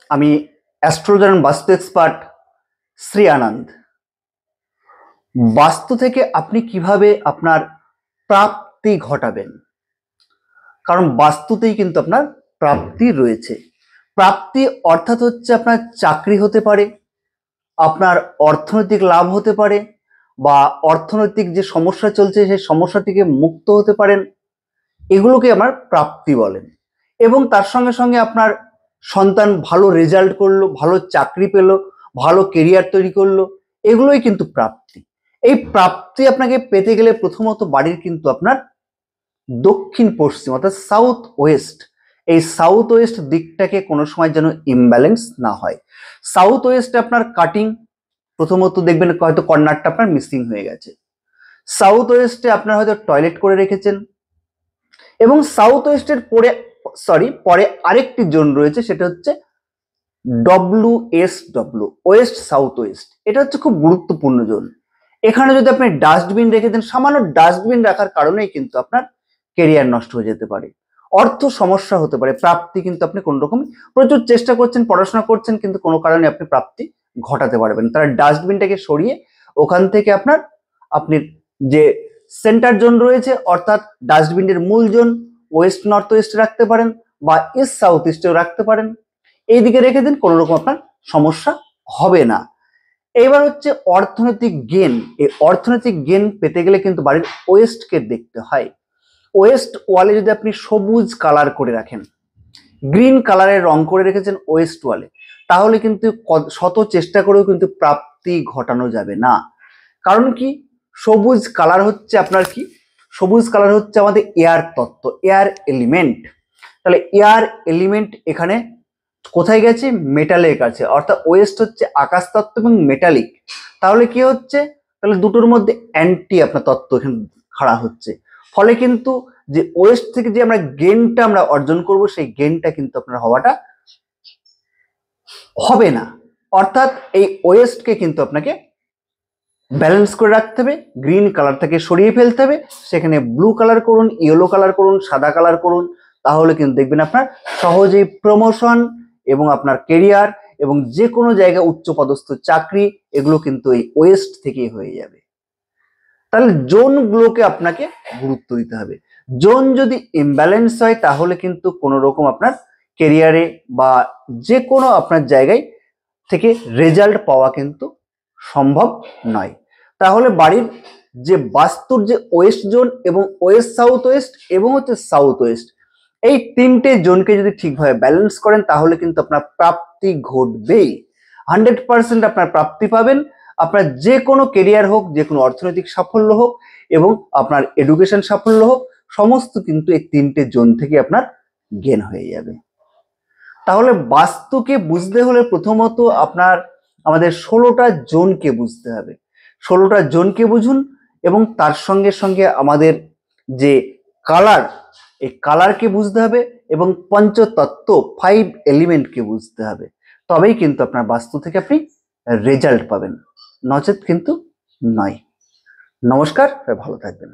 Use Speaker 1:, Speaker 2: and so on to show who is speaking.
Speaker 1: আমি astrologer and বাস্তু expert Shri আনন্দ। বাস্তু থেকে আপনি কিভাবে আপনার প্রাপ্তি ঘটাবেন, কারণ বাস্তুতেই কিন্তু আপনার প্রাপ্তি রয়েছে। প্রাপ্তি অর্থাৎ হচ্ছে আপনার চাকরি হতে পারে, আপনার অর্থনৈতিক লাভ হতে পারে, বা অর্থনৈতিক যে সমস্যা চলছে সেই সমস্যা থেকে মুক্ত হতে পারেন, এগুলোকে আমার প্রাপ্তি বলেন। এবং তার সঙ্গে সঙ্গে আপনার সন্তান ভালো রেজাল্ট করলো, ভালো চাকরি পেলো, ভালো কেরিয়ার তৈরি করলো, এগুলোই কিন্তু প্রাপ্তি। এই প্রাপ্তি আপনাকে পেতে গেলে প্রথমত বাড়ির কিন্তু আপনার দক্ষিণ পশ্চিম অর্থাৎ সাউথ ওয়েস্ট, এই সাউথ ওয়েস্ট দিকটাকে কোনো সময় যেন ইমব্যালেন্স না হয়। সাউথ ওয়েস্টে আপনার কাটিং, প্রথমত দেখবেন হয়তো কর্নারটা আপনার মিসিং হয়ে গেছে। সাউথ ওয়েস্টে আপনার হয়তো টয়লেট করে রেখেছেন, এবং সাউথ ওয়েস্টের পরে আরেকটি জোন রয়েছে, সেটা হচ্ছে WSW, ওয়েস্ট সাউথ ওয়েস্ট। এটা হচ্ছে খুব গুরুত্বপূর্ণ জোন। এখানে যদি আপনি ডাস্টবিন রেখে দেন, সামান্য ডাস্টবিন রাখার কারণেই কিন্তু আপনার কেরিয়ার নষ্ট হয়ে যেতে পারে, অর্থ সমস্যা হতে পারে, প্রাপ্তি কিন্তু আপনি কোন রকম প্রচুর চেষ্টা করছেন, পড়াশোনা করছেন, কিন্তু কোনো কারণে আপনি প্রাপ্তি ঘটাতে পারবেন। তারা ডাস্টবিনটাকে সরিয়ে ওখান থেকে আপনি যে সেন্টার জোন রয়েছে অর্থাৎ ডাস্টবিনের মূল জোন ওয়েস্ট নর্থ ওয়েস্ট রাখতে পারেন, বা ইস্ট সাউথ ইস্টেও রাখতে পারেন। এই দিকে রেখে দিন, কোনো রকম আপনার সমস্যা হবে না। এবার হচ্ছে অর্থনৈতিক গেন। এই অর্থনৈতিক গেন পেতে গেলে কিন্তু বাড়ির ওয়েস্টকে দেখতে হয়। ওয়েস্ট ওয়ালে যদি আপনি সবুজ কালার করে রাখেন, গ্রিন কালারের রং করে রেখেছেন ওয়েস্ট ওয়ালে, তাহলে কিন্তু শত চেষ্টা করেও কিন্তু প্রাপ্তি ঘটানো যাবে না। কারণ কি, সবুজ কালার হচ্ছে আপনার কি, সবুজ কালার হচ্ছে আমাদের এয়ার তত্ত্ব, এয়ার এলিমেন্ট। তাহলে এয়ার এলিমেন্ট এখানে কোথায় গেছে, মেটালের কাছে, অর্থাৎ ওয়েস্ট হচ্ছে আকাশ তত্ত্ব এবং মেটালিক। তাহলে কি হচ্ছে, তাহলে দুটোর মধ্যে অ্যান্টি আপনার তত্ত্ব এখানে খাড়া হচ্ছে। ফলে কিন্তু যে ওয়েস্ট থেকে যে আমরা গেনটা আমরা অর্জন করব, সেই গেনটা কিন্তু আপনার হওয়াটা হবে না। অর্থাৎ এই ওয়েস্টকে কিন্তু আপনাকে ব্যালেন্স করে রাখতে হবে, গ্রিন কালার থেকে সরিয়ে ফেলতে হবে, সেখানে ব্লু কালার করুন, ইয়েলো কালার করুন, সাদা কালার করুন। তাহলে কিন্তু দেখবেন আপনার সহজেই প্রমোশন এবং আপনার কেরিয়ার এবং যে কোনো জায়গায় উচ্চপদস্থ চাকরি, এগুলো কিন্তু এই ওয়েস্ট থেকেই হয়ে যাবে। তাহলে জোনগুলোকে আপনাকে গুরুত্ব দিতে হবে। জোন যদি ইমব্যালেন্স হয়, তাহলে কিন্তু কোনো রকম আপনার কেরিয়ারে বা যে কোনো আপনার জায়গায় থেকে রেজাল্ট পাওয়া কিন্তু সম্ভব নয়। তাহলে বাড়ির যে বাস্তুর যে ওয়েস্ট জোন এবং ওয়েস্ট সাউথ ওয়েস্ট এবং হচ্ছে সাউথ ওয়েস্ট, এই তিনটে জোনকে যদি ঠিকভাবে ব্যালেন্স করেন, তাহলে কিন্তু আপনার প্রাপ্তি ঘটবেই। 100% আপনার প্রাপ্তি পাবেন। আপনার যে কোনো কেরিয়ার হোক, যে কোনো অর্থনৈতিক সাফল্য হোক এবং আপনার এডুকেশন সাফল্য হোক, সমস্ত কিন্তু এই তিনটে জোন থেকে আপনার গেন হয়ে যাবে। তাহলে বাস্তুকে বুঝতে হলে প্রথমত আমাদের 16টা জোনকে বুঝতে হবে। 16টা জোনকে বুঝুন এবং তার সঙ্গে সঙ্গে আমাদের যে কালার, এই কালারকে বুঝতে হবে এবং পঞ্চতত্ত্ব 5 এলিমেন্টকে বুঝতে হবে। তবেই কিন্তু আপনার বাস্তু থেকে আপনি রেজাল্ট পাবেন, নচেত কিন্তু নয়। নমস্কার, ভালো থাকবেন।